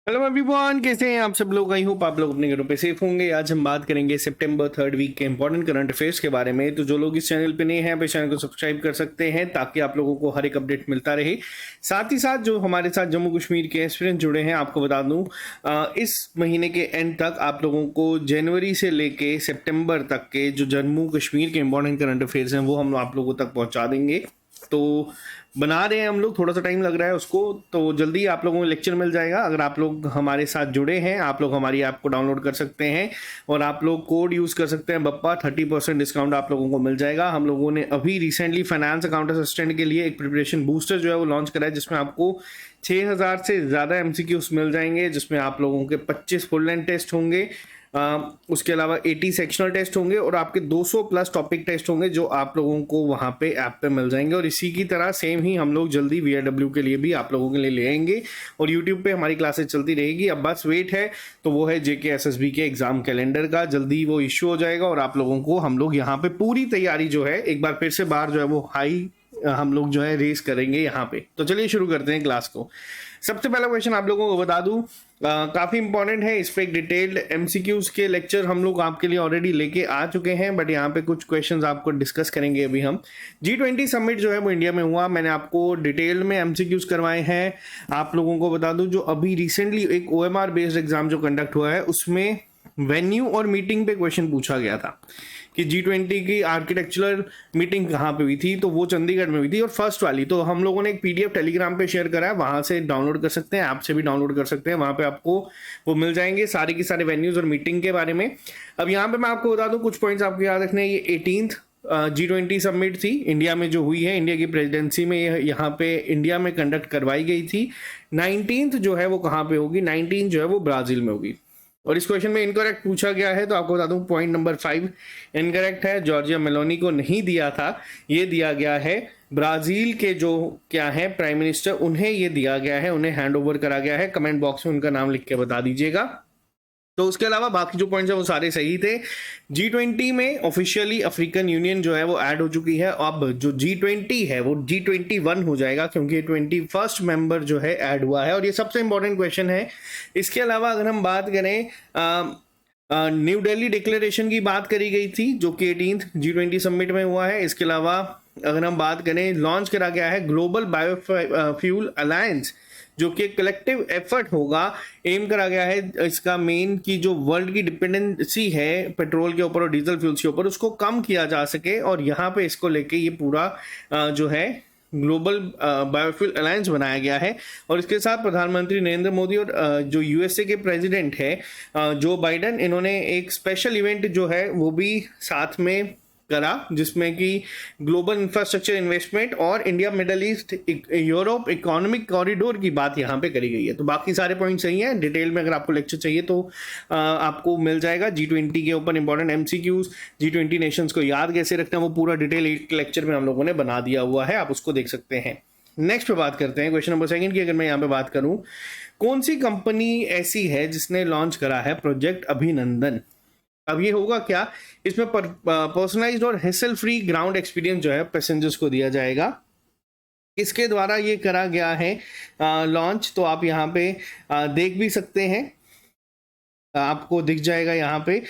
Hello everyone, कैसे हैं आप सब लोग। आई होप आप लोग अपने घरों पे सेफ होंगे। आज हम बात करेंगे सितंबर थर्ड वीक के इंपॉर्टेंट करंट अफेयर्स के बारे में। तो जो लोग इस चैनल पे नए हैं, इस चैनल को सब्सक्राइब कर सकते हैं ताकि आप लोगों को हर एक अपडेट मिलता रहे। साथ ही साथ जो हमारे साथ जम्मू कश्मीर के एस्पिरेंट जुड़े हैं, आपको बता दूं इस महीने के एंड तक आप लोगों को जनवरी से लेके सितंबर तक के जो जम्मू कश्मीर के इंपॉर्टेंट करंट अफेयर्स हैं वो हम आप लोगों तक पहुंचा देंगे। तो बना रहे हैं हम लोग, थोड़ा सा टाइम लग रहा है उसको, तो जल्दी आप लोगों को लेक्चर मिल जाएगा। अगर आप लोग हमारे साथ जुड़े हैं, आप लोग हमारी ऐप को डाउनलोड कर सकते हैं और आप लोग कोड यूज़ कर सकते हैं बप्पा। 30% डिस्काउंट आप लोगों को मिल जाएगा। हम लोगों ने अभी रिसेंटली फाइनेंस अकाउंट असिस्टेंट के लिए एक प्रिपरेशन बूस्टर जो है वो लॉन्च करा है, जिसमें आपको 6000 से ज़्यादा एमसीक्यूज मिल जाएंगे, जिसमें आप लोगों के 25 फुल लेंथ टेस्ट होंगे, उसके अलावा 80 सेक्शनल टेस्ट होंगे और आपके 200 प्लस टॉपिक टेस्ट होंगे जो आप लोगों को वहां पे ऐप पे मिल जाएंगे। और इसी की तरह सेम ही हम लोग जल्दी VRW के लिए भी आप लोगों के लिए ले आएंगे और यूट्यूब पे हमारी क्लासेस चलती रहेगी। अब बस वेट है तो वो है JKSSB के एग्जाम कैलेंडर का। जल्दी वो इश्यू हो जाएगा और आप लोगों को हम लोग यहाँ पे पूरी तैयारी जो है एक बार फिर से बाहर जो है वो हाई हम लोग जो है रेस करेंगे यहाँ पे। तो चलिए शुरू करते हैं क्लास को। सबसे पहला क्वेश्चन आप लोगों को बता दूं, काफी इंपॉर्टेंट है। इस पे एक डिटेल्ड MCQs के लेक्चर हम लोग आपके लिए ऑलरेडी लेके आ चुके हैं, बट यहाँ पे कुछ क्वेश्चंस आपको डिस्कस करेंगे अभी हम। G20 समिट जो है वो इंडिया में हुआ, मैंने आपको डिटेल में MCQs करवाए हैं। आप लोगों को बता दूं, जो अभी रिसेंटली एक OMR बेस्ड एग्जाम जो कंडक्ट हुआ है उसमें वेन्यू और मीटिंग पे क्वेश्चन पूछा गया था कि G20 की आर्किटेक्चरल मीटिंग कहाँ पे हुई थी, तो वो चंडीगढ़ में हुई थी। और फर्स्ट वाली तो हम लोगों ने एक PDF टेलीग्राम पे शेयर करा है, वहां से डाउनलोड कर सकते हैं, ऐप से भी डाउनलोड कर सकते हैं। वहां पे आपको वो मिल जाएंगे सारे के सारे वेन्यूज और मीटिंग के बारे में। अब यहाँ पे मैं आपको बता दूं कुछ पॉइंट्स आपको याद रखने हैं। ये 18th G20 समिट थी इंडिया में जो हुई है, इंडिया की प्रेसिडेंसी में यहाँ पे इंडिया में कंडक्ट करवाई गई थी। 19th जो है वो कहाँ पे होगी, 19 जो है वो ब्राजील में होगी। और इस क्वेश्चन में इनकरेक्ट पूछा गया है, तो आपको बता दूं पॉइंट नंबर 5 इनकरेक्ट है। जॉर्जिया मेलोनी को नहीं दिया था, ये दिया गया है ब्राजील के जो क्या है प्राइम मिनिस्टर, उन्हें ये दिया गया है, उन्हें हैंड ओवर करा गया है। कमेंट बॉक्स में उनका नाम लिख के बता दीजिएगा। तो उसके अलावा बाकी जो पॉइंट्स है वो सारे सही थे। G20 में ऑफिशियली अफ्रीकन यूनियन जो है वो ऐड हो चुकी है। अब जो G20 है वो G21 हो जाएगा, क्योंकि 21st मेंबर जो है ऐड हुआ है, और ये सबसे इंपॉर्टेंट क्वेश्चन है। इसके अलावा अगर हम बात करें, न्यू दिल्ली डिक्लेरेशन की बात करी गई थी जो कि 18th G20 समिट में हुआ है। इसके अलावा अगर हम बात करें, लॉन्च करा गया है ग्लोबल बायोफ्यूल अलायंस, जो कि कलेक्टिव एफर्ट होगा। एम करा गया है इसका मेन की जो वर्ल्ड की डिपेंडेंसी है पेट्रोल के ऊपर और डीजल फ्यूल्स के ऊपर, उसको कम किया जा सके। और यहाँ पे इसको लेके ये पूरा जो है ग्लोबल बायोफ्यूल अलायंस बनाया गया है। और इसके साथ प्रधानमंत्री नरेंद्र मोदी और जो USA के प्रेसिडेंट है जो बाइडन, इन्होंने एक स्पेशल इवेंट जो है वो भी साथ में करा, जिसमें कि ग्लोबल इंफ्रास्ट्रक्चर इन्वेस्टमेंट और India middle east Europe economic corridor की बात यहाँ पे करी गई है। तो बाकी सारे पॉइंट सही हैं। डिटेल में अगर आपको लेक्चर चाहिए तो आपको मिल जाएगा। G20 के ऊपर इंपॉर्टेंट MCQs, G20 नेशंस को याद कैसे रखना है, वो पूरा डिटेल एक लेक्चर में हम लोगों ने बना दिया हुआ है, आप उसको देख सकते हैं। नेक्स्ट पे बात करते हैं क्वेश्चन नंबर 2 की। अगर मैं यहाँ पे बात करूँ, कौन सी कंपनी ऐसी है जिसने लॉन्च करा है प्रोजेक्ट अभिनंदन। अब ये होगा क्या, इसमें पर्सनलाइज्ड और हेसल फ्री ग्राउंड एक्सपीरियंस जो है पैसेंजर्स को दिया जाएगा। इसके द्वारा ये करा गया है लॉन्च, तो आप यहाँ पे देख भी सकते हैं, आपको दिख जाएगा यहाँ पे।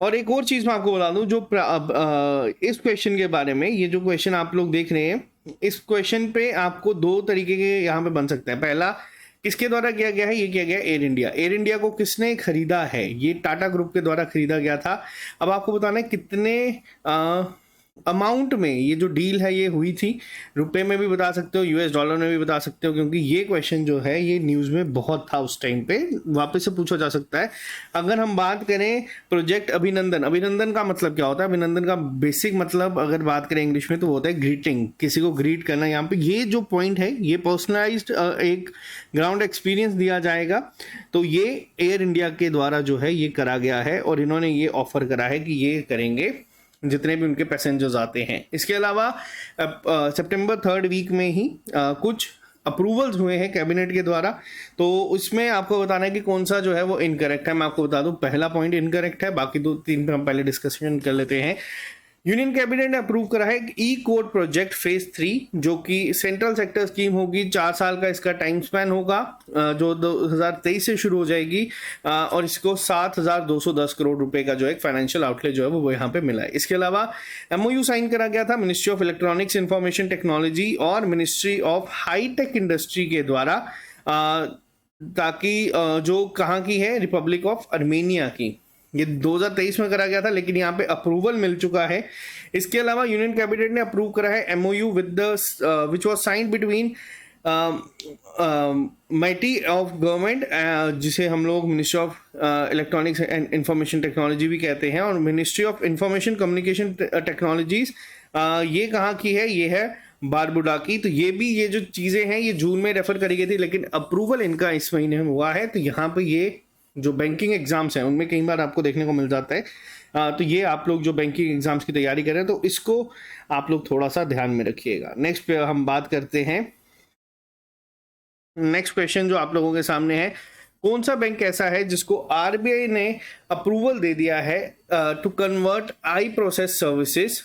और एक और चीज मैं आपको बता दूं, जो इस क्वेश्चन के बारे में, ये जो क्वेश्चन आप लोग देख रहे हैं, इस क्वेश्चन पे आपको 2 तरीके के यहाँ पे बन सकते हैं। पहला, किसके द्वारा किया गया है, ये किया गया एयर इंडिया। एयर इंडिया को किसने खरीदा है, ये टाटा ग्रुप के द्वारा खरीदा गया था। अब आपको बताना है कितने अमाउंट में ये जो डील है ये हुई थी। रुपए में भी बता सकते हो, US डॉलर में भी बता सकते हो, क्योंकि ये क्वेश्चन जो है ये न्यूज़ में बहुत था उस टाइम पे, वापस से पूछा जा सकता है। अगर हम बात करें प्रोजेक्ट अभिनंदन, अभिनंदन का मतलब क्या होता है, अभिनंदन का बेसिक मतलब अगर बात करें इंग्लिश में तो होता है ग्रीटिंग, किसी को ग्रीट करना। यहाँ पे ये जो पॉइंट है, ये पर्सनलाइज्ड एक ग्राउंड एक्सपीरियंस दिया जाएगा। तो ये एयर इंडिया के द्वारा जो है ये करा गया है, और इन्होंने ये ऑफर करा है कि ये करेंगे जितने भी उनके पैसेंजर्स आते हैं। इसके अलावा सितंबर 3rd वीक में ही कुछ अप्रूवल्स हुए हैं कैबिनेट के द्वारा, तो उसमें आपको बताना है कि कौन सा जो है वो इनकरेक्ट है। मैं आपको बता दूं, पहला पॉइंट इनकरेक्ट है, बाकी 2-3 पे हम पहले डिस्कशन कर लेते हैं। यूनियन कैबिनेट ने अप्रूव करा है ई कोड प्रोजेक्ट फेज 3, जो कि सेंट्रल सेक्टर स्कीम होगी। 4 साल का इसका टाइम स्पैन होगा, जो 2023 से शुरू हो जाएगी, और इसको 7,210 करोड़ रुपए का जो एक फाइनेंशियल आउटले जो है वो यहाँ पे मिला है। इसके अलावा एमओयू साइन करा गया था ministry of electronics information technology और मिनिस्ट्री ऑफ हाईटेक इंडस्ट्री के द्वारा, ताकि जो कहाँ की है, रिपब्लिक ऑफ अर्मेनिया की। ये 2023 में करा गया था, लेकिन यहाँ पे अप्रूवल मिल चुका है। इसके अलावा यूनियन कैबिनेट ने अप्रूव करा है MOU with the which was signed between mighty of government, जिसे हम लोग ministry of electronics and information technology भी कहते हैं, और ministry of information communication technologies. ये कहाँ की है? ये है बारबुडा की। तो ये जो चीज़ें हैं ये जून में रेफर करी गई थी, लेकिन अप्रूवल इनका इस महीने में हुआ है। तो यहाँ पे ये जो बैंकिंग एग्जाम्स हैं उनमें कई बार आपको देखने को मिल जाता है। तो ये आप लोग जो बैंकिंग एग्जाम्स की तैयारी कर रहे हैं तो इसको आप लोग थोड़ा सा ध्यान में रखिएगा। नेक्स्ट पे हम बात करते हैं। नेक्स्ट क्वेश्चन जो आप लोगों के सामने है, कौन सा बैंक ऐसा है जिसको आरबीआई ने अप्रूवल दे दिया है to convert I process services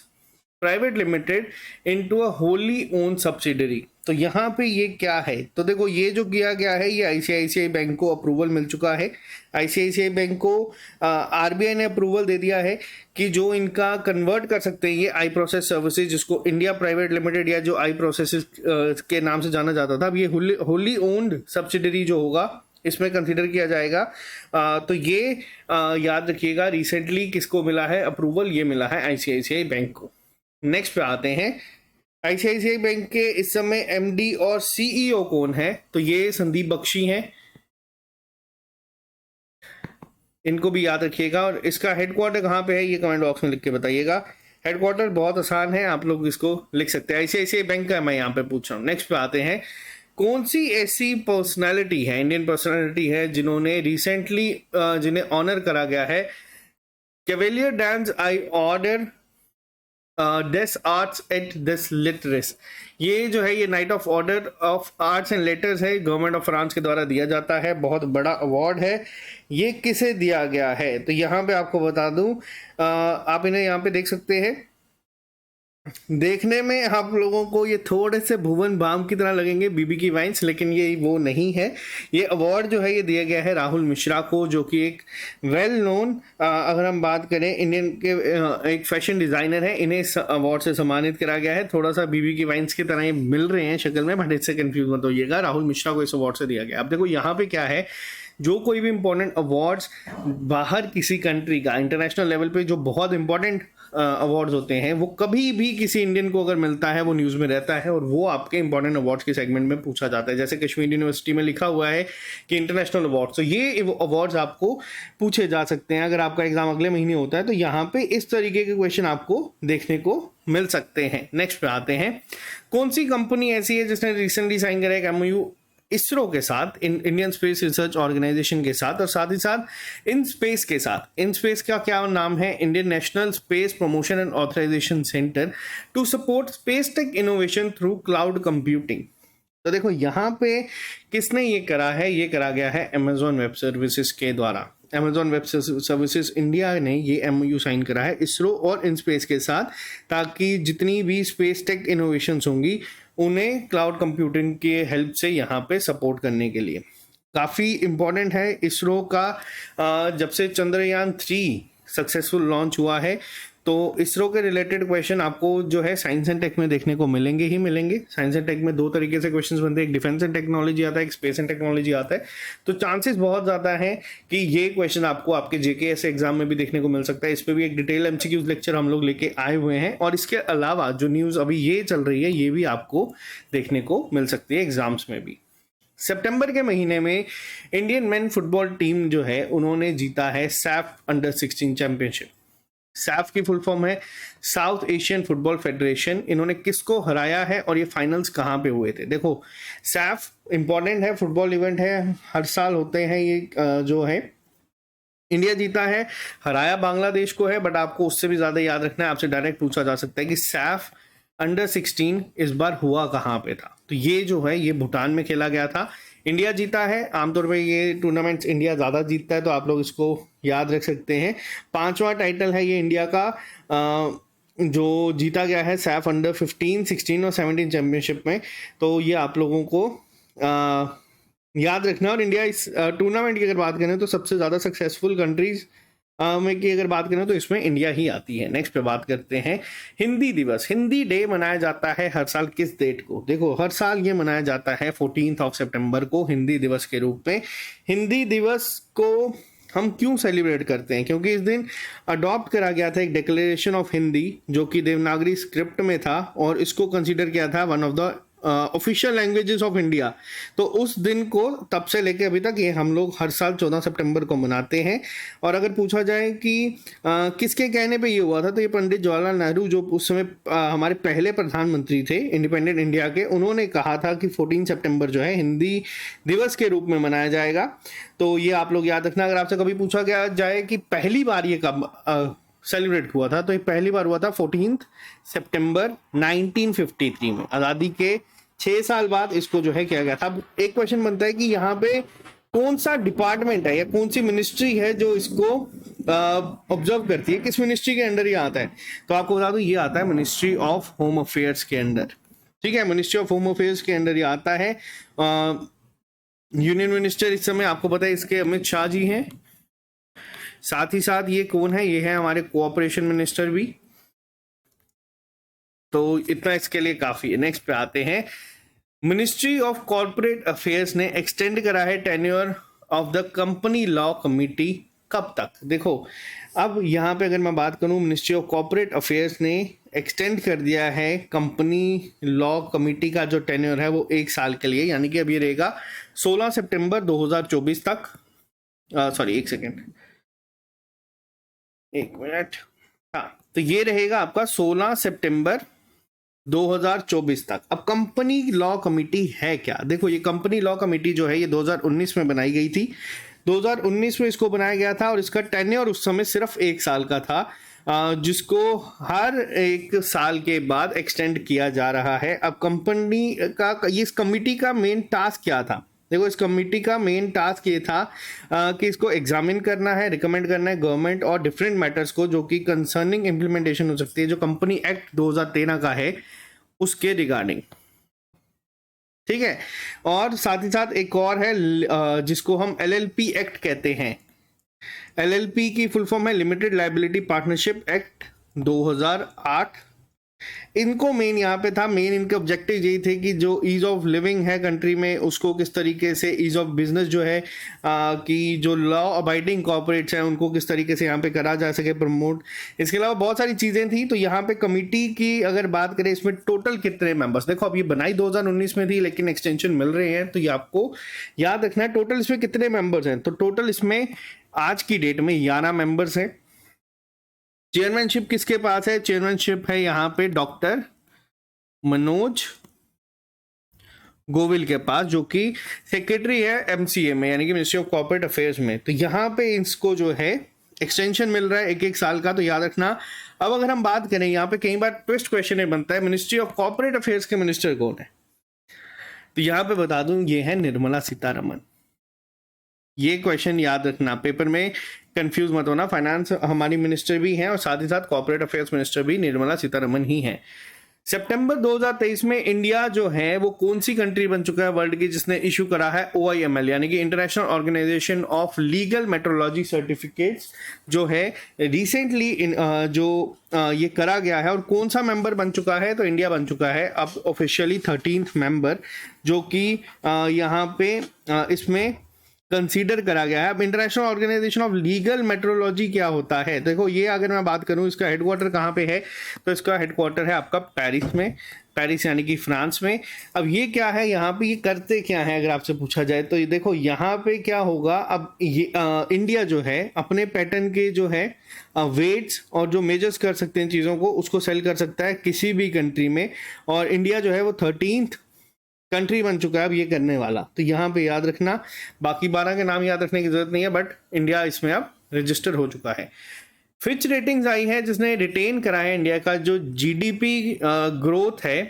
private limited into a wholly owned subsidiary? तो यहाँ पे ये क्या है? तो देखो, ये जो किया गया है ये आईसीआईसीआई बैंक को अप्रूवल मिल चुका है। आईसीआईसीआई बैंक को आरबीआई ने अप्रूवल दे दिया है कि जो इनका कन्वर्ट कर सकते हैं ये आई प्रोसेस सर्विसेज, जिसको इंडिया प्राइवेट लिमिटेड या जो आई प्रोसेस के नाम से जाना जाता था, अब ये होली ओन्ड सब्सिडरी जो होगा इसमें कंसिडर किया जाएगा। तो ये याद रखिएगा, रिसेंटली किसको मिला है अप्रूवल? ये मिला है आईसीआईसीआई बैंक को। नेक्स्ट पे आते हैं, आईसीआईसीआई बैंक के इस समय एमडी और सीईओ कौन है? तो ये संदीप बख्शी हैं, इनको भी याद रखिएगा। और इसका हेडक्वार्टर कहाँ पे है ये कमेंट बॉक्स में लिख के बताइएगा। हेडक्वार्टर बहुत आसान है, आप लोग इसको लिख सकते हैं। आईसीआईसीआई बैंक का मैं यहाँ पे पूछ रहा हूँ। नेक्स्ट पे आते हैं, कौन सी ऐसी पर्सनैलिटी है, इंडियन पर्सनैलिटी है, जिन्होंने रिसेंटली जिन्हें ऑनर करा गया है कैवेलियर डांस आई ऑर्डर डेस आर्ट्स एट डेस लिटरेस? ये जो है ये knight of order of arts and letters है, गवर्नमेंट ऑफ फ्रांस के द्वारा दिया जाता है। बहुत बड़ा अवार्ड है। ये किसे दिया गया है? तो यहाँ पे आपको बता दूं, आप इन्हें यहाँ पे देख सकते हैं। देखने में आप लोगों को ये थोड़े से भुवन बाम की तरह लगेंगे, बीबी की वाइन्स, लेकिन ये वो नहीं है। ये अवार्ड जो है ये दिया गया है राहुल मिश्रा को, जो कि एक वेल नोन, अगर हम बात करें इंडियन के एक फैशन डिजाइनर है। इन्हें इस अवार्ड से सम्मानित करा गया है। थोड़ा सा बीबी की वाइन्स की तरह ये मिल रहे हैं शक्ल में, बट इससे कंफ्यूज मत होइएगा। राहुल मिश्रा को इस अवार्ड से दिया गया। अब देखो यहाँ पे क्या है, जो कोई भी इंपॉर्टेंट अवार्ड्स बाहर किसी कंट्री का इंटरनेशनल लेवल पे जो बहुत इंपॉर्टेंट अवार्ड्स होते हैं, वो कभी भी किसी इंडियन को अगर मिलता है वो न्यूज़ में रहता है, और वो आपके इंपॉर्टेंट अवार्ड्स के सेगमेंट में पूछा जाता है। जैसे कश्मीर यूनिवर्सिटी में लिखा हुआ है कि इंटरनेशनल अवार्ड्स, तो ये अवार्ड्स आपको पूछे जा सकते हैं। अगर आपका एग्जाम अगले महीने होता है तो यहाँ पे इस तरीके के क्वेश्चन आपको देखने को मिल सकते हैं। नेक्स्ट पे आते हैं, कौन सी कंपनी ऐसी है जिसने रिसेंटली साइन करा एक एमओयू इसरो के साथ, इंडियन स्पेस रिसर्च ऑर्गेनाइजेशन के साथ, और साथ ही साथ इन स्पेस के साथ। इन स्पेस का क्या नाम है? Indian national space promotion and authorisation centre to support space tech innovation through cloud computing. तो देखो यहाँ पे किसने ये करा है? ये करा गया है अमेजॉन वेब सर्विसेज के द्वारा। अमेजॉन वेब सर्विसेज इंडिया ने ये एमओयू साइन करा है इसरो और इन स्पेस के साथ, ताकि जितनी भी स्पेस टेक इनोवेशंस होंगी उन्हें क्लाउड कंप्यूटिंग के हेल्प से यहाँ पे सपोर्ट करने के लिए। काफ़ी इम्पोर्टेंट है इसरो का। जब से चंद्रयान 3 सक्सेसफुल लॉन्च हुआ है, तो इसरो के रिलेटेड क्वेश्चन आपको जो है साइंस एंड टेक में देखने को मिलेंगे ही मिलेंगे। साइंस एंड टेक में 2 तरीके से क्वेश्चंस बनते हैं, एक डिफेंस एंड टेक्नोलॉजी आता है, एक स्पेस एंड टेक्नोलॉजी आता है। तो चांसेस बहुत ज़्यादा हैं कि ये क्वेश्चन आपको आपके जेकेएस एग्जाम में भी देखने को मिल सकता है। इस पर भी एक डिटेल एमसीक्यूज लेक्चर हम लोग लेके आए हुए हैं, और इसके अलावा जो न्यूज़ अभी ये चल रही है ये भी आपको देखने को मिल सकती है एग्जाम्स में भी। सितंबर के महीने में इंडियन मेन फुटबॉल टीम जो है उन्होंने जीता है सैफ अंडर 16 चैंपियनशिप। सैफ की फुल फॉर्म है साउथ एशियन फुटबॉल फेडरेशन। इन्होंने किसको हराया है और ये फाइनल्स कहाँ पे हुए थे? देखो, सैफ इंपॉर्टेंट है, फुटबॉल इवेंट है, हर साल होते हैं ये। जो है इंडिया जीता है, हराया बांग्लादेश को है, बट आपको उससे भी ज़्यादा याद रखना है, आपसे डायरेक्ट पूछा जा सकता है कि सैफ अंडर 16 इस बार हुआ कहाँ पे था? तो ये जो है ये भूटान में खेला गया था। इंडिया जीता है। आमतौर पे ये टूर्नामेंट्स इंडिया ज़्यादा जीतता है, तो आप लोग इसको याद रख सकते हैं। 5वां टाइटल है ये इंडिया का। जो जीता गया है सैफ अंडर 15, 16 और 17 चैंपियनशिप में। तो ये आप लोगों को याद रखना। और इंडिया इस टूर्नामेंट की अगर बात करें तो सबसे ज़्यादा सक्सेसफुल कंट्रीज में की अगर बात करें तो इसमें इंडिया ही आती है। नेक्स्ट पे बात करते हैं हिंदी दिवस। हिंदी डे मनाया जाता है हर साल किस डेट को? देखो हर साल ये मनाया जाता है 14 सितंबर को हिंदी दिवस के रूप में। हिंदी दिवस को हम क्यों सेलिब्रेट करते हैं? क्योंकि इस दिन अडॉप्ट करा गया था एक डिक्लेरेशन ऑफ हिंदी जो कि देवनागरी स्क्रिप्ट में था और इसको कंसीडर किया था one of the official languages of India. तो उस दिन को तब से लेके अभी तक ये हम लोग हर साल 14 सितंबर को मनाते हैं। और अगर पूछा जाए कि किसके कहने पे ये हुआ था, तो ये पंडित जवाहरलाल नेहरू जो उस समय हमारे पहले प्रधानमंत्री थे इंडिपेंडेंट इंडिया के, उन्होंने कहा था कि 14 सितंबर जो है हिंदी दिवस के रूप में मनाया जाएगा। तो ये आप लोग याद रखना। अगर आपसे कभी पूछा गया जाए कि पहली बार ये कब सेलिब्रेट हुआ था, तो ये पहली बार हुआ था 14 सितंबर 1953 में। आज़ादी के 6 साल बाद इसको जो है किया गया था। अब एक क्वेश्चन बनता है कि यहाँ पे कौन सा डिपार्टमेंट है या कौन सी मिनिस्ट्री है जो इसको ऑब्जर्व करती है, किस मिनिस्ट्री के अंडर ये आता है? तो आपको बता दूं ये आता है मिनिस्ट्री ऑफ होम अफेयर्स के अंडर। ठीक है, मिनिस्ट्री ऑफ होम अफेयर्स के अंडर ये आता है। यूनियन मिनिस्टर इस समय आपको पता है इसके अमित शाह जी हैं। साथ ही साथ ये कौन है? ये है हमारे कोऑपरेशन मिनिस्टर भी। तो इतना इसके लिए काफी है। नेक्स्ट पे आते हैं, मिनिस्ट्री ऑफ कॉर्पोरेट अफेयर्स ने एक्सटेंड करा है tenure of the company law committee. कब तक? देखो अब यहाँ पे अगर मैं बात करूँ, मिनिस्ट्री ऑफ कॉर्पोरेट अफेयर्स ने एक्सटेंड कर दिया है कंपनी लॉ कमिटी का जो टेन्योर है वो 1 साल के लिए, यानी कि अब ये रहेगा 16 सितंबर 2024 तक। Sorry 1 second, 1 minute. हाँ, तो ये रहेगा आपका 16 सितंबर 2024 तक। अब कंपनी लॉ कमिटी है क्या? देखो ये कंपनी लॉ कमिटी जो है ये 2019 में बनाई गई थी। 2019 में इसको बनाया गया था और इसका टेन्योर उस समय सिर्फ 1 साल का था, जिसको हर 1 साल के बाद एक्सटेंड किया जा रहा है। अब कंपनी का इस कमिटी का मेन टास्क क्या था? देखो इस कमिटी का मेन टास्क ये था कि इसको एग्जामिन करना है, रिकमेंड करना है गवर्नमेंट और डिफरेंट मैटर्स को जो कि कंसर्निंग इम्प्लीमेंटेशन हो सकती है जो कंपनी एक्ट 2013 का है उसके रिगार्डिंग। ठीक है, और साथ ही साथ एक और है जिसको हम एलएलपी एक्ट कहते हैं। एलएलपी की फुल फॉर्म है लिमिटेड लायबिलिटी पार्टनरशिप एक्ट 2008। इनको मेन यहाँ पे था, मेन इनके ऑब्जेक्टिव यही थे कि जो ईज ऑफ लिविंग है कंट्री में उसको किस तरीके से, ईज ऑफ बिजनेस जो है कि जो लॉ अबाइडिंग कॉर्पोरेट्स हैं उनको किस तरीके से यहाँ पे करा जा सके प्रमोट। इसके अलावा बहुत सारी चीज़ें थी। तो यहाँ पे कमिटी की अगर बात करें इसमें टोटल कितने मेंबर्स, देखो अब ये बनाई 2019 में थी लेकिन एक्सटेंशन मिल रहे हैं तो ये आपको याद रखना है टोटल इसमें कितने मेंबर्स हैं। तो टोटल इसमें आज की डेट में 11 मेंबर्स हैं। चेयरमैनशिप किसके पास है? चेयरमैनशिप है यहाँ पे डॉक्टर मनोज गोविल के पास, जो कि सेक्रेटरी है एमसीए में यानी कि मिनिस्ट्री ऑफ कॉर्पोरेट अफेयर्स में। तो यहाँ पे इसको जो है एक्सटेंशन मिल रहा है 1-1 साल का, तो याद रखना। अब अगर हम बात करें यहाँ पे कई बार ट्विस्ट क्वेश्चन ये बनता है मिनिस्ट्री ऑफ कॉर्पोरेट अफेयर्स के मिनिस्टर कौन है? तो यहाँ पे बता दूं ये है निर्मला सीतारमन। ये क्वेश्चन याद रखना, पेपर में कंफ्यूज मत होना। फाइनेंस हमारी मिनिस्टर भी हैं और साथ ही साथ कॉर्पोरेट अफेयर्स मिनिस्टर भी निर्मला सीतारमन ही हैं। सितंबर 2023 में इंडिया जो है वो कौन सी कंट्री बन चुका है वर्ल्ड की जिसने इशू करा है OIML यानी कि international organisation of legal metrology certificates, जो है रिसेंटली ये करा गया है। और कौन सा मेंबर बन चुका है? तो इंडिया बन चुका है अब ऑफिशियली 13th मेंबर, जो कि यहाँ पे इसमें कंसीडर करा गया है। अब international organisation of legal metrology क्या होता है? देखो ये अगर मैं बात करूं इसका हेडक्वार्टर कहाँ पे है, तो इसका हेडक्वार्टर है आपका पेरिस में, पेरिस यानी कि फ्रांस में। अब ये क्या है, यहाँ पे ये करते क्या है अगर आपसे पूछा जाए तो ये देखो यहाँ पे क्या होगा। अब ये इंडिया जो है अपने पैटर्न के जो है वेट्स और जो मेजर्स कर सकते हैं चीज़ों को उसको सेल कर सकता है किसी भी कंट्री में, और इंडिया जो है वो 13th कंट्री बन चुका है अब ये करने वाला। तो यहाँ पे याद रखना, बाकी 12 के नाम याद रखने की जरूरत नहीं है, बट इंडिया इसमें अब रजिस्टर हो चुका है। फिच रेटिंग्स आई है जिसने रिटेन करा है इंडिया का जो GDP ग्रोथ है,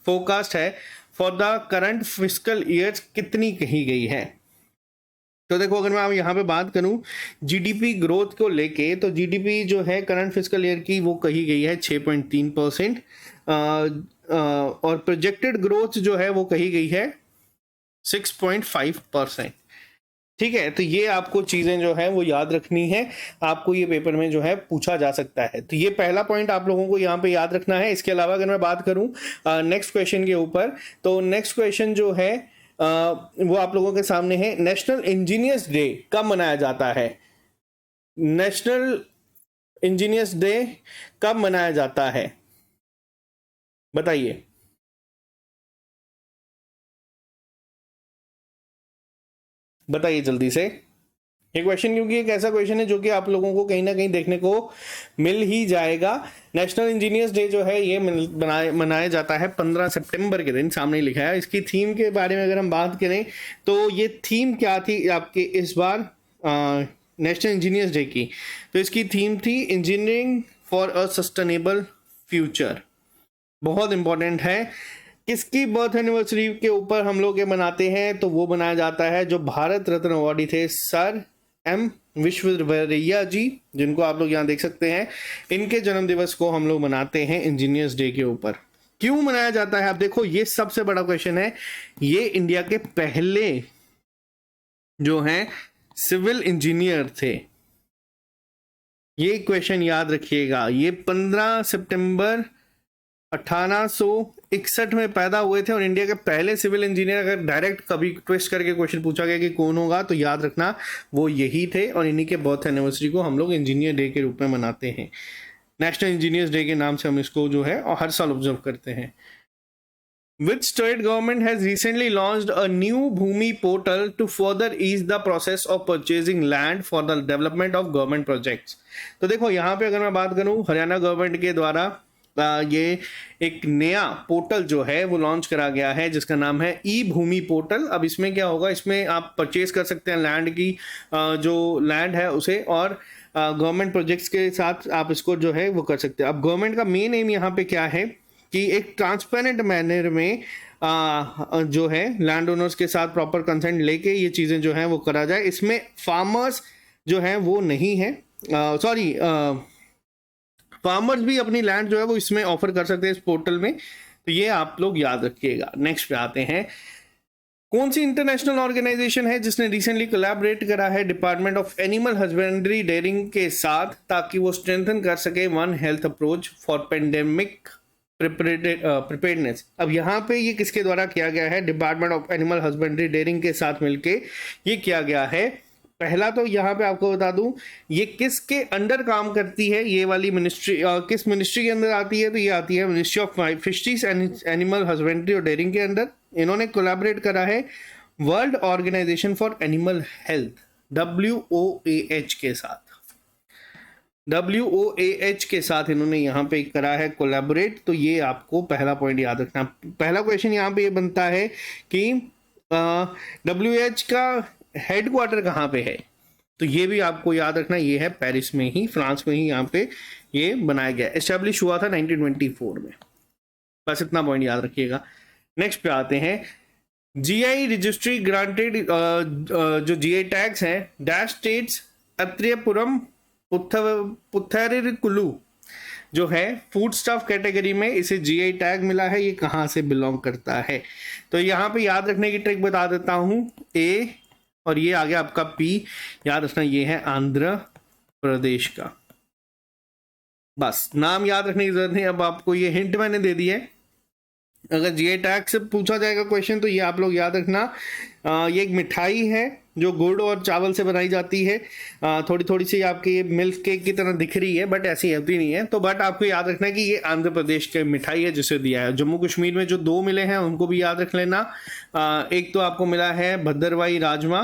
फोरकास्ट है for the current fiscal year कितनी कही गई है। तो देखो अगर मैं आप यहाँ पे बात करूँ जीडीपी ग्रोथ को लेके, तो जीडीपी जो है करंट फिस्कल ईयर की वो कही गई है 6.3%, और प्रोजेक्टेड ग्रोथ जो है वो कही गई है 6.5%। ठीक है, तो ये आपको चीजें जो है वो याद रखनी है, आपको ये पेपर में जो है पूछा जा सकता है। तो ये पहला पॉइंट आप लोगों को यहाँ पे याद रखना है। इसके अलावा अगर मैं बात करूँ नेक्स्ट क्वेश्चन के ऊपर, तो नेक्स्ट क्वेश्चन जो है वो आप लोगों के सामने है, नेशनल इंजीनियर्स डे कब मनाया जाता है? नेशनल इंजीनियर्स डे कब मनाया जाता है, बताइए। बताइए जल्दी से। ये क्वेश्चन क्योंकि एक ऐसा क्वेश्चन है जो कि आप लोगों को कहीं ना कहीं देखने को मिल ही जाएगा। नेशनल इंजीनियर्स डे जो है ये मनाया जाता है 15 सितंबर के दिन, सामने लिखा है। इसकी थीम के बारे में अगर हम बात करें तो ये थीम क्या थी आपके इस बार नेशनल इंजीनियर्स डे की? तो इसकी थीम थी engineering for a sustainable future. बहुत इंपॉर्टेंट है। किसकी बर्थ एनिवर्सरी के ऊपर हम लोग ये मनाते हैं? तो वो मनाया जाता है जो भारत रत्न अवार्डी थे सर एम विश्वेश्वरैया जी, जिनको आप लोग यहाँ देख सकते हैं। इनके जन्म दिवस को हम लोग मनाते हैं इंजीनियर्स डे के ऊपर। क्यों मनाया जाता है? आप देखो ये सबसे बड़ा क्वेश्चन है। ये इंडिया के पहले जो हैं सिविल इंजीनियर थे। ये क्वेश्चन याद रखिएगा। ये 15 सितंबर 1861 में पैदा हुए थे और इंडिया के पहले सिविल इंजीनियर। अगर डायरेक्ट कभी ट्विस्ट करके क्वेश्चन पूछा गया कि कौन होगा, तो याद रखना वो यही थे। और इन्हीं के बर्थ एनिवर्सरी को हम लोग इंजीनियर डे के रूप में मनाते हैं। नेशनल इंजीनियर्स डे के नाम से हम इसको जो है और हर साल ऑब्जर्व करते हैं। Which state government has recently launched a new Bhumi portal to further ease the process of purchasing land for the development of government projects? तो देखो यहाँ पे अगर मैं बात करूँ, हरियाणा गवर्नमेंट के द्वारा ये एक नया पोर्टल जो है वो लॉन्च करा गया है जिसका नाम है ई भूमि पोर्टल। अब इसमें क्या होगा, इसमें आप परचेज कर सकते हैं लैंड की, जो लैंड है उसे, और गवर्नमेंट प्रोजेक्ट्स के साथ आप इसको जो है वो कर सकते हैं। अब गवर्नमेंट का मेन एम यहाँ पे क्या है कि एक ट्रांसपेरेंट मैनर में जो है लैंड ओनर्स के साथ प्रॉपर कंसेंट लेके ये चीज़ें जो हैं वो करा जाए। इसमें फार्मर्स जो है वो नहीं है, सॉरी फार्मर्स भी अपनी लैंड जो है वो इसमें ऑफर कर सकते हैं इस पोर्टल में। तो ये आप लोग याद रखिएगा। नेक्स्ट पे आते हैं, कौन सी इंटरनेशनल ऑर्गेनाइजेशन है जिसने रिसेंटली कोलैबोरेट करा है department of animal husbandry dairying के साथ, ताकि वो स्ट्रेंथन कर सके one health approach for pandemic preparedness. अब यहाँ पे ये किसके द्वारा किया गया है? Department of animal husbandry dairying के साथ मिलके ये किया गया है। पहला तो यहाँ पे आपको बता दूं ये किसके अंडर काम करती है, ये वाली मिनिस्ट्री किस मिनिस्ट्री के अंदर आती है? तो ये आती है ministry of fisheries and animal husbandry और डेयरिंग के अंदर। इन्होंने कोलैबोरेट करा है world organisation for animal health WOAH के साथ। WOAH के साथ इन्होंने यहाँ पे करा है कोलैबोरेट। तो ये आपको पहला पॉइंट याद रखना। पहला क्वेश्चन यहाँ पे ये बनता है कि WOAH का हेडक्वार्टर कहाँ पे है? तो ये भी आपको याद रखना, ये है पेरिस में ही, फ्रांस में ही यहाँ पे ये बनाया गया। एस्टेब्लिश हुआ था 1924 में। बस इतना पॉइंट याद रखिएगा। नेक्स्ट पे आते हैं, GI रजिस्ट्री ग्रांटेड जो GI टैग्स हैं डैश स्टेट्स अत्रियपुरम पुथेरिकुलू जो है फूड स्टफ कैटेगरी में इसे GI टैग मिला है। ये कहाँ से बिलोंग करता है? तो यहाँ पे याद रखने की ट्रिक बता देता हूँ। A और ये आ गया आपका P, याद रखना ये है आंध्र प्रदेश का। बस नाम याद रखने की जरूरत नहीं। अब आपको ये हिंट मैंने दे दी है। अगर GI टैग से पूछा जाएगा क्वेश्चन तो ये आप लोग याद रखना। ये एक मिठाई है जो गुड़ और चावल से बनाई जाती है। थोड़ी थोड़ी सी आपकी मिल्क केक की तरह दिख रही है बट ऐसी होती नहीं है। तो बट आपको याद रखना कि ये आंध्र प्रदेश की मिठाई है जिसे दिया है। जम्मू कश्मीर में जो 2 मिले हैं उनको भी याद रख लेना। एक तो आपको मिला है भद्रवाही राजमा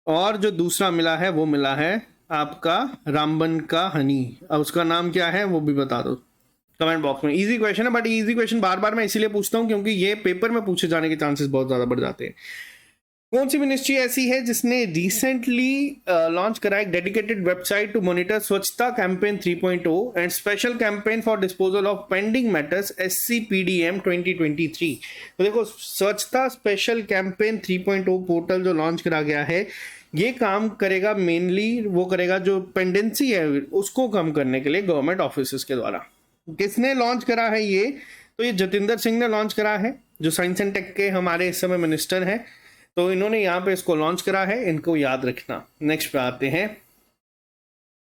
और जो दूसरा मिला है वो मिला है आपका रामबन का हनी। अब उसका नाम क्या है वो भी बता दो कमेंट बॉक्स में। इजी क्वेश्चन है बट इजी क्वेश्चन बार बार मैं इसीलिए पूछता हूँ क्योंकि ये पेपर में पूछे जाने के चांसेस बहुत ज़्यादा बढ़ जाते हैं। कौन सी मिनिस्ट्री ऐसी है जिसने रिसेंटली लॉन्च करा एक डेडिकेटेड वेबसाइट टू मॉनिटर स्वच्छता campaign 3.0 and special campaign for disposal of pending matters SCPDM 2023। तो देखो, स्वच्छता स्पेशल कैंपेन 3.0 पोर्टल जो लॉन्च करा गया है, ये काम करेगा, मेनली वो करेगा जो पेंडेंसी है उसको कम करने के लिए गवर्नमेंट ऑफिस के द्वारा। किसने लॉन्च करा है ये? तो ये जतिंदर सिंह ने लॉन्च करा है, जो साइंस एंड टेक के हमारे इस समय मिनिस्टर हैं। तो इन्होंने यहाँ पे इसको लॉन्च करा है, इनको याद रखना। नेक्स्ट पे आते हैं,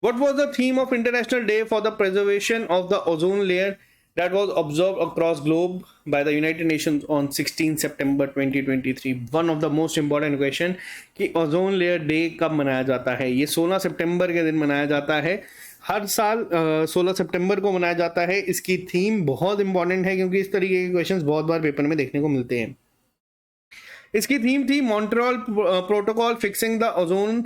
what was the theme of international day for the preservation of the ozone layer that was observed across globe by the United Nations on 16 September 2023। one of the most important question कि ozone layer day कब मनाया जाता है? ये 16 सितंबर के दिन मनाया जाता है। हर साल 16 सितंबर को मनाया जाता है। इसकी थीम बहुत इंपॉर्टेंट है क्योंकि इस तरीके के क्वेश्चंस बहुत बार पेपर में देखने को मिलते हैं। इसकी थीम थी Montreal protocol fixing the ozone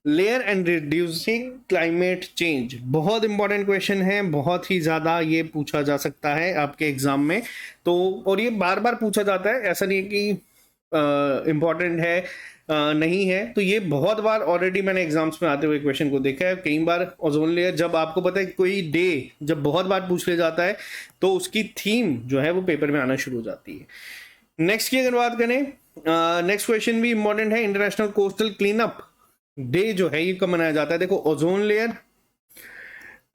layer and reducing climate change. बहुत इंपॉर्टेंट क्वेश्चन है, बहुत ही ज़्यादा ये पूछा जा सकता है आपके एग्जाम में। तो और ये बार बार पूछा जाता है, ऐसा नहीं है कि इम्पॉर्टेंट है नहीं है। तो ये बहुत बार ऑलरेडी मैंने एग्जाम्स में आते हुए क्वेश्चन को देखा है। कई बार ओजोन लेयर, जब आपको पता है कोई डे जब बहुत बार पूछ लिया जाता है तो उसकी थीम जो है वो पेपर में आना शुरू हो जाती है। नेक्स्ट की अगर बात करें, नेक्स्ट क्वेश्चन भी इंपॉर्टेंट है। International coastal clean up day जो है ये कब मनाया जाता है? देखो, ओजोन लेयर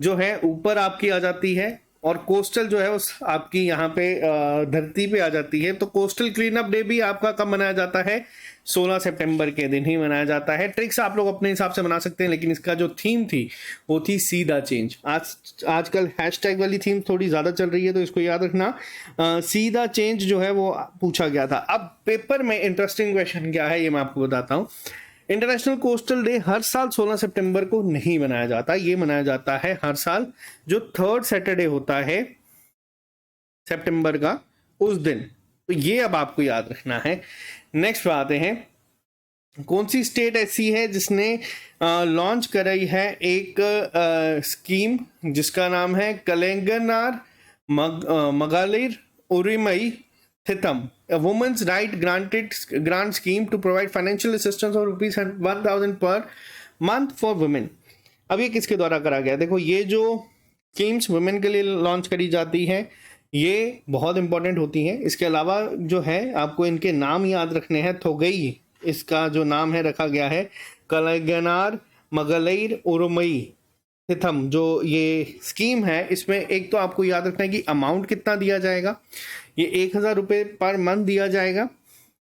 जो है ऊपर आपकी आ जाती है और कोस्टल जो है उस आपकी यहाँ पे धरती पे आ जाती है। तो कोस्टल क्लीन अप डे भी आपका कब मनाया जाता है? 16 सितंबर के दिन ही मनाया जाता है। ट्रिक्स आप लोग अपने हिसाब से बना सकते हैं, लेकिन इसका जो थीम थी वो थी सी द चेंज। आजकल हैशटैग वाली थीम थोड़ी ज़्यादा चल रही है, तो इसको याद रखना। सी द चेंज जो है वो पूछा गया था। अब पेपर में इंटरेस्टिंग क्वेश्चन क्या है ये मैं आपको बताता हूँ। इंटरनेशनल कोस्टल डे हर साल 16 सितंबर को नहीं मनाया जाता। ये मनाया जाता है हर साल जो 3rd सैटरडे होता है सितंबर का, उस दिन। तो ये अब आपको याद रखना है। नेक्स्ट पे आते हैं, कौन सी स्टेट ऐसी है जिसने लॉन्च कराई है एक स्कीम जिसका नाम है कलेंगनार मगालिर उरिमई थितम, a woman's right grant scheme to provide financial assistance of rupees 1000 per month for women। अब ये किसके द्वारा करा गया? देखो, ये जो स्कीम्स वुमेन के लिए लॉन्च करी जाती है ये बहुत इंपॉर्टेंट होती हैं। इसके अलावा जो है आपको इनके नाम याद रखने हैं। थोगई इसका जो नाम है रखा गया है, कलेगनार मगलैर उरुमई थिथम जो ये स्कीम है, इसमें एक तो आपको याद रखना है कि अमाउंट कितना दिया जाएगा। ये 1000 रुपये पर मंथ दिया जाएगा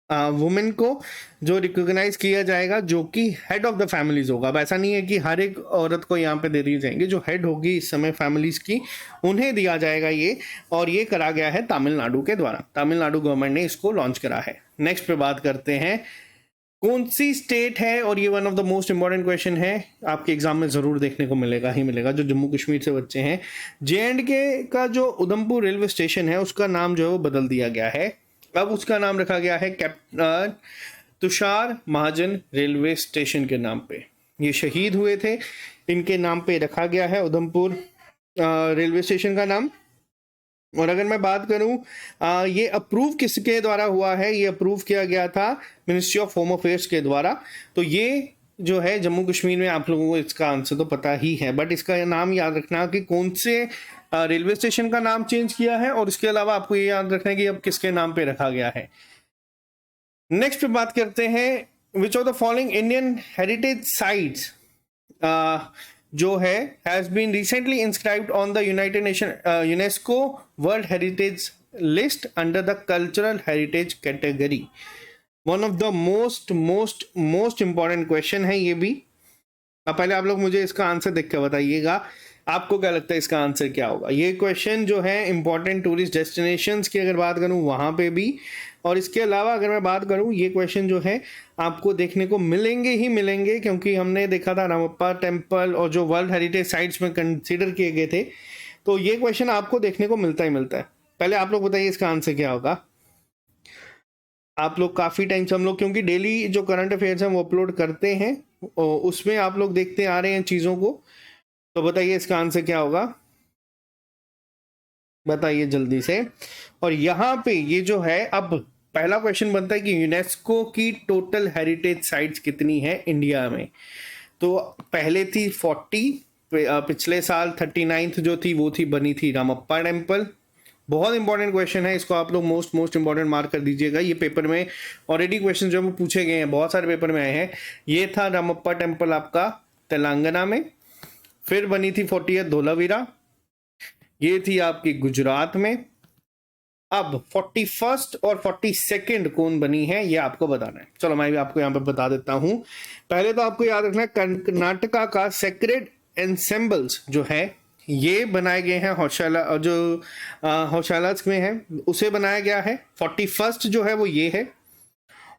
वुमेन को, जो रिकॉग्नाइज किया जाएगा, जो कि हेड ऑफ द फैमिलीज होगा। अब ऐसा नहीं है कि हर एक औरत को यहाँ पे दे दिए जाएंगे, जो हेड होगी इस समय फैमिलीज की उन्हें दिया जाएगा ये। और ये करा गया है तमिलनाडु के द्वारा। तमिलनाडु गवर्नमेंट ने इसको लॉन्च करा है। नेक्स्ट पे बात करते हैं, कौन सी स्टेट है, और ये one of the most important question है, आपके एग्जाम में जरूर देखने को मिलेगा ही मिलेगा, जो जम्मू कश्मीर से बच्चे हैं। JNK का जो उधमपुर रेलवे स्टेशन है उसका नाम जो है वो बदल दिया गया है। अब उसका नाम रखा गया है कैप्टन तुषार महाजन रेलवे स्टेशन के नाम पे। ये शहीद हुए थे, इनके नाम पे रखा गया है उधमपुर रेलवे स्टेशन का नाम। और अगर मैं बात करूं, ये अप्रूव किसके द्वारा हुआ है? ये अप्रूव किया गया था मिनिस्ट्री ऑफ होम अफेयर्स के द्वारा। तो ये जो है जम्मू कश्मीर में, आप लोगों को इसका आंसर तो पता ही है, बट इसका नाम याद रखना कि कौन से रेलवे स्टेशन का नाम चेंज किया है, और इसके अलावा आपको ये याद रखना है कि अब किसके नाम पे रखा गया है। नेक्स्ट पे बात करते हैं, which of the following Indian heritage sites जो है has been recently inscribed on the United Nation UNESCO world heritage list under the cultural heritage category. One of the most important question है ये भी। अब पहले आप लोग मुझे इसका आंसर देख के बताइएगा, आपको क्या लगता है इसका आंसर क्या होगा। ये क्वेश्चन जो है इंपॉर्टेंट टूरिस्ट डेस्टिनेशंस की अगर बात करूं वहां पे भी, और इसके अलावा अगर मैं बात करूं, ये क्वेश्चन जो है आपको देखने को मिलेंगे ही मिलेंगे, क्योंकि हमने देखा था रामप्पा टेम्पल और जो वर्ल्ड हेरिटेज साइट्स में कंसीडर किए गए थे, तो ये क्वेश्चन आपको देखने को मिलता ही मिलता है। पहले आप लोग बताइए इसका आंसर क्या होगा। आप लोग काफ़ी टाइम से, हम लोग क्योंकि डेली जो करंट अफेयर्स हैं वो अपलोड करते हैं, उसमें आप लोग देखते आ रहे हैं चीज़ों को, तो बताइए इसका आंसर क्या होगा, बताइए जल्दी से। और यहाँ पे ये जो है, अब पहला क्वेश्चन बनता है कि यूनेस्को की टोटल हेरिटेज साइट्स कितनी है इंडिया में। तो पहले थी 40, पिछले साल 39 जो थी वो थी बनी थी रामप्पा टेम्पल। बहुत इंपॉर्टेंट क्वेश्चन है, इसको आप लोग मोस्ट इंपॉर्टेंट मार्क कर दीजिएगा। ये पेपर में ऑलरेडी क्वेश्चन जो पूछे गए हैं, बहुत सारे पेपर में आए हैं। ये था रामप्पा टेम्पल आपका तेलंगाना में। फिर बनी थी 40th धोलावीरा, ये थी आपकी गुजरात में। अब 41st और 42nd कौन बनी है ये आपको बताना है। चलो मैं भी आपको यहाँ पे बता देता हूँ। पहले तो आपको याद रखना है कर्नाटका का सेक्रेड एंसेम्बल्स जो है ये बनाए गए हैं होशाला, जो होशालास्क में है उसे बनाया गया है। 41st जो है वो ये है,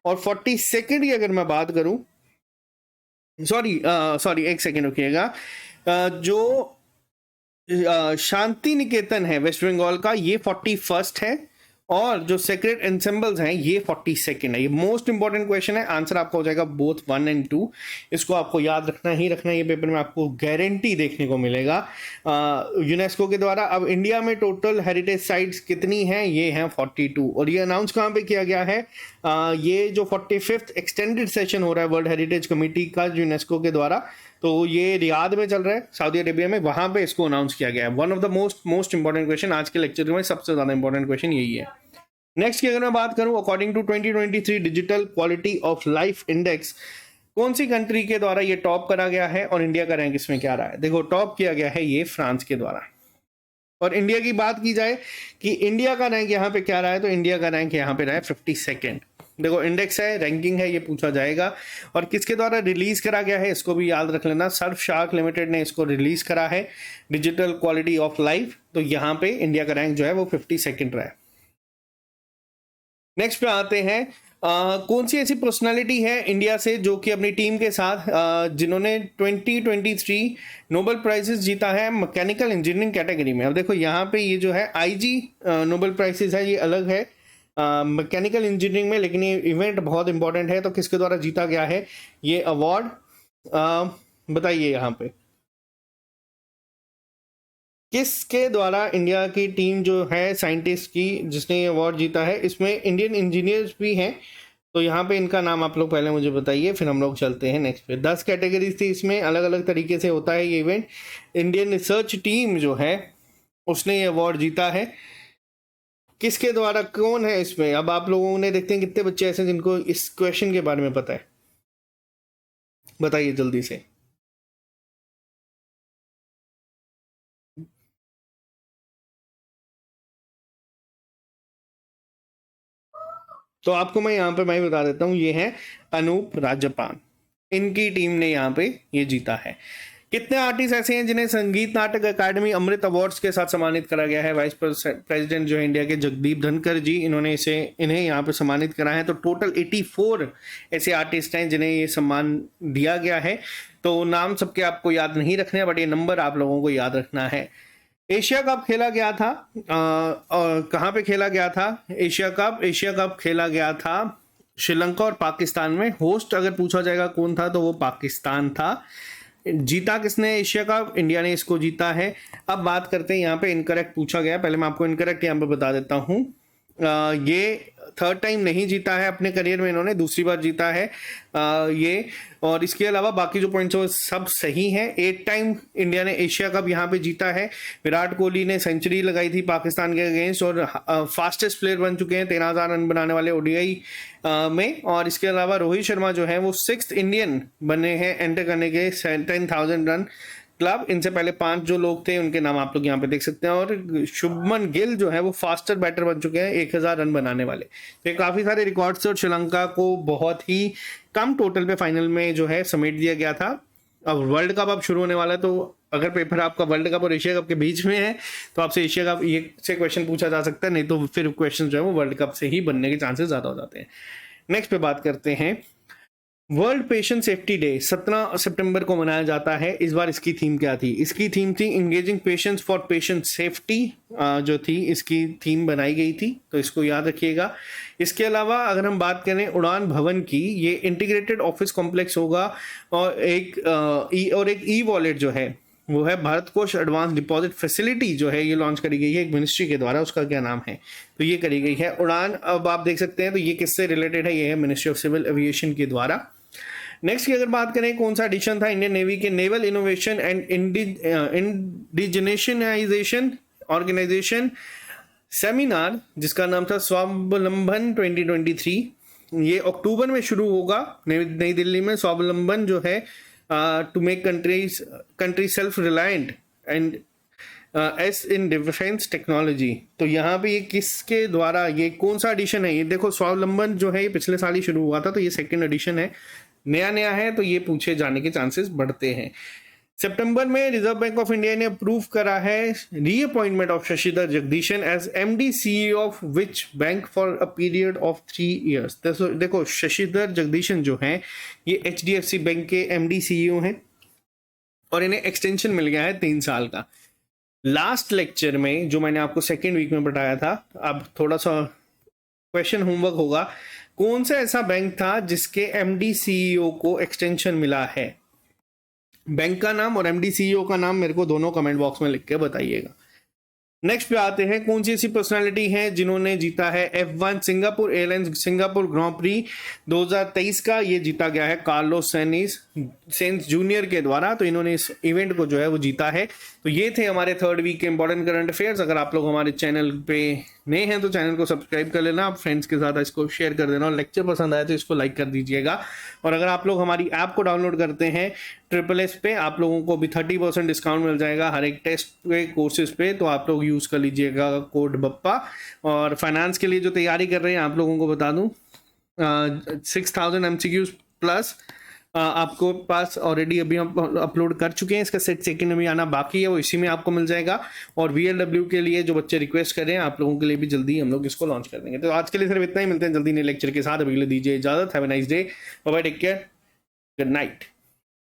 और 42nd की अगर मैं बात करूं, सॉरी एक सेकेंड रुकिएगा, जो शांति निकेतन है वेस्ट बंगाल का ये 41st है, और जो सेक्रेट एंसेम्बल्स हैं ये 42nd है। ये मोस्ट इंपॉर्टेंट क्वेश्चन है, आंसर आपका हो जाएगा बोथ 1 और 2। इसको आपको याद रखना ही रखना है, ये पेपर में आपको गारंटी देखने को मिलेगा यूनेस्को के द्वारा। अब इंडिया में टोटल हेरिटेज साइट्स कितनी हैं, ये हैं 42, और ये अनाउंस कहाँ पे किया गया है, ये जो 45th एक्सटेंडेड सेशन हो रहा है वर्ल्ड हेरिटेज कमेटी का यूनेस्को के द्वारा, तो ये रियाद में चल रहा है सऊदी अरेबिया में, वहां पे इसको अनाउंस किया गया है। One of the most important question आज के लेक्चर में, सबसे ज्यादा इंपॉर्टेंट क्वेश्चन यही है। नेक्स्ट की अगर मैं बात करूं, according to 2023 digital quality of life index, कौन सी कंट्री के द्वारा ये टॉप करा गया है और इंडिया का रैंक इसमें क्या रहा है। देखो टॉप किया गया है ये फ्रांस के द्वारा। और इंडिया की बात की जाए कि इंडिया का रैंक यहाँ पे क्या रहा है, तो इंडिया का रैंक यहाँ पे रहा है 52nd। देखो इंडेक्स है, रैंकिंग है, ये पूछा जाएगा। और किसके द्वारा रिलीज करा गया है इसको भी याद रख लेना, सर्फशार्क लिमिटेड ने इसको रिलीज करा है, डिजिटल क्वालिटी ऑफ लाइफ। तो यहाँ पे इंडिया का रैंक जो है वो 52nd रहा है। नेक्स्ट पे आते हैं, कौन सी ऐसी पर्सनालिटी है इंडिया से जो कि अपनी टीम के साथ जिन्होंने 2023 नोबेल प्राइजेस जीता है मैकेनिकल इंजीनियरिंग कैटेगरी में। अब देखो यहाँ पे ये जो है IG नोबेल प्राइजेस है, ये अलग है मैकेनिकल इंजीनियरिंग में, लेकिन ये इवेंट बहुत इंपॉर्टेंट है। तो किसके द्वारा जीता गया है ये अवार्ड, बताइए यहाँ पे किसके द्वारा इंडिया की टीम जो है साइंटिस्ट की जिसने ये अवार्ड जीता है। इसमें इंडियन इंजीनियर्स भी हैं, तो यहाँ पे इनका नाम आप लोग पहले मुझे बताइए, फिर हम लोग चलते हैं नेक्स्ट पे। 10 कैटेगरीज थी इसमें, अलग अलग तरीके से होता है ये इवेंट। इंडियन रिसर्च टीम जो है उसने ये अवार्ड जीता है, किसके द्वारा, कौन है इसमें। अब आप लोगों ने देखते हैं कितने बच्चे ऐसे जिनको इस क्वेश्चन के बारे में पता है, बताइए जल्दी से। तो आपको मैं यहाँ पे मैं बता देता हूँ, ये है अनूप राजपान, इनकी टीम ने यहाँ पे ये जीता है। कितने आर्टिस्ट ऐसे हैं जिन्हें संगीत नाटक अकादमी अमृत अवार्ड्स के साथ सम्मानित करा गया है। वाइस प्रेसिडेंट जो है इंडिया के जगदीप धनखड़ जी, इन्होंने इन्हें यहाँ पे सम्मानित करा है। तो टोटल 84 ऐसे आर्टिस्ट हैं जिन्हें ये सम्मान दिया गया है। तो नाम सबके आपको याद नहीं रखने, बट ये नंबर आप लोगों को याद रखना है। एशिया कप खेला गया था, और कहाँ पे खेला गया था एशिया कप खेला गया था श्रीलंका और पाकिस्तान में। होस्ट अगर पूछा जाएगा कौन था तो वो पाकिस्तान था। जीता किसने एशिया कप, इंडिया ने इसको जीता है। अब बात करते हैं यहाँ पे इनकरेक्ट पूछा गया, पहले मैं आपको इनकरेक्ट यहाँ पे बता देता हूँ। ये 3rd टाइम नहीं जीता है अपने करियर में, इन्होंने दूसरी बार जीता है ये। और इसके अलावा बाकी जो पॉइंट्स वो सब सही हैं। 8 टाइम इंडिया ने एशिया कप यहाँ पे जीता है। विराट कोहली ने सेंचुरी लगाई थी पाकिस्तान के अगेंस्ट, और फास्टेस्ट प्लेयर बन चुके हैं 13,000 रन बनाने वाले ODI में। और इसके अलावा रोहित शर्मा जो है वो 6th इंडियन बने हैं एंटर करने के 10,000 रन क्लब। इनसे पहले 5 जो लोग थे उनके नाम आप लोग यहाँ पे देख सकते हैं। और शुभमन गिल जो है वो फास्टर बैटर बन चुके हैं 1000 रन बनाने वाले। तो काफी सारे रिकॉर्ड्स थे, और श्रीलंका को बहुत ही कम टोटल पे फाइनल में जो है समेट दिया गया था। अब वर्ल्ड कप अब शुरू होने वाला है, तो अगर पेपर आपका वर्ल्ड कप और एशिया कप के बीच में है तो आपसे एशिया कप ये से क्वेश्चन पूछा जा सकता है, नहीं तो फिर क्वेश्चन जो है वो वर्ल्ड कप से ही बनने के चांसेस ज्यादा हो जाते हैं। नेक्स्ट पे बात करते हैं, वर्ल्ड पेशेंट सेफ्टी डे 17 सितंबर को मनाया जाता है। इस बार इसकी थीम क्या थी, इसकी थीम थी engaging patients for patient safety, जो थी इसकी थीम बनाई गई थी, तो इसको याद रखिएगा। इसके अलावा अगर हम बात करें उड़ान भवन की, ये इंटीग्रेटेड ऑफिस कॉम्प्लेक्स होगा, और एक ई वॉलेट जो है वो है भारत कोष एडवांस डिपॉजिट फैसिलिटी जो है ये लॉन्च करी गई है एक मिनिस्ट्री के द्वारा, उसका क्या नाम है, तो ये करी गई है। उड़ान अब आप देख सकते हैं तो ये किससे रिलेटेड है, ये है मिनिस्ट्री ऑफ सिविल एविएशन के द्वारा। नेक्स्ट की अगर बात करें कौन सा एडिशन था इंडियन नेवी के naval innovation and indigenisation organisation seminar, जिसका नाम था स्वावलंबन 2023, ये अक्टूबर में शुरू होगा नई दिल्ली में। स्वावलंबन जो है to make country self reliant and ace in defence technology. तो यहाँ पे ये किसके द्वारा, ये कौन सा एडिशन है, ये देखो स्वावलंबन जो है ये पिछले साल ही शुरू हुआ था, तो ये सेकंड एडिशन है, नया नया है, तो ये पूछे जाने के चांसेस बढ़ते हैं। सितंबर में रिजर्व बैंक ऑफ इंडिया ने अप्रूव करा है reappointment of Sashidhar Jagdishan as MD CEO of which bank for a period of 3 years। देखो शशिधर जगदीशन जो हैं ये एचडीएफसी बैंक के एमडी सीईओ हैं और इन्हें एक्सटेंशन मिल गया है 3 साल का। लास्ट लेक्चर में जो मैंने आपको सेकेंड वीक में बताया था, अब थोड़ा सा क्वेश्चन होमवर्क होगा, कौन सा ऐसा बैंक था जिसके एमडी सीईओ को एक्सटेंशन मिला है, बैंक का नाम और एमडी सीईओ का नाम मेरे को दोनों कमेंट बॉक्स में लिख के बताइएगा। नेक्स्ट पे आते हैं, कौन सी ऐसी पर्सनालिटी है जिन्होंने जीता है F1 सिंगापुर एयरलाइंस सिंगापुर ग्रां प्री 2023 का, ये जीता गया है कार्लोस सेंस जूनियर के द्वारा, तो इन्होंने इस इवेंट को जो है वो जीता है। तो ये थे हमारे थर्ड वीक के इंपॉर्टेंट करंट अफेयर्स। अगर आप लोग हमारे चैनल पे नए हैं तो चैनल को सब्सक्राइब कर लेना, आप फ्रेंड्स के साथ इसको शेयर कर देना और लेक्चर पसंद आए तो इसको लाइक कर दीजिएगा। और अगर आप लोग हमारी ऐप को डाउनलोड करते हैं SSS पे, आप लोगों को भी 30% डिस्काउंट मिल जाएगा हर एक टेस्ट के कोर्सेज पे, तो आप लोग यूज़ कर लीजिएगा कोड बप्पा। और फाइनेंस के लिए जो तैयारी कर रहे हैं आप लोगों को बता दूं 6000 MCQs प्लस आपको पास ऑलरेडी अभी हम अपलोड कर चुके हैं, इसका सेट सेकंड में आना बाकी है, वो इसी में आपको मिल जाएगा। और VLW के लिए जो बच्चे रिक्वेस्ट कर रहे हैं आप लोगों के लिए भी जल्दी हम लोग इसको लॉन्च कर देंगे। तो आज के लिए सिर्फ इतना ही, मिलते हैं जल्दी नए लेक्चर के साथ, अभी के लिए दीजिए इजाजत। Have a nice day, bye bye, take care, good night.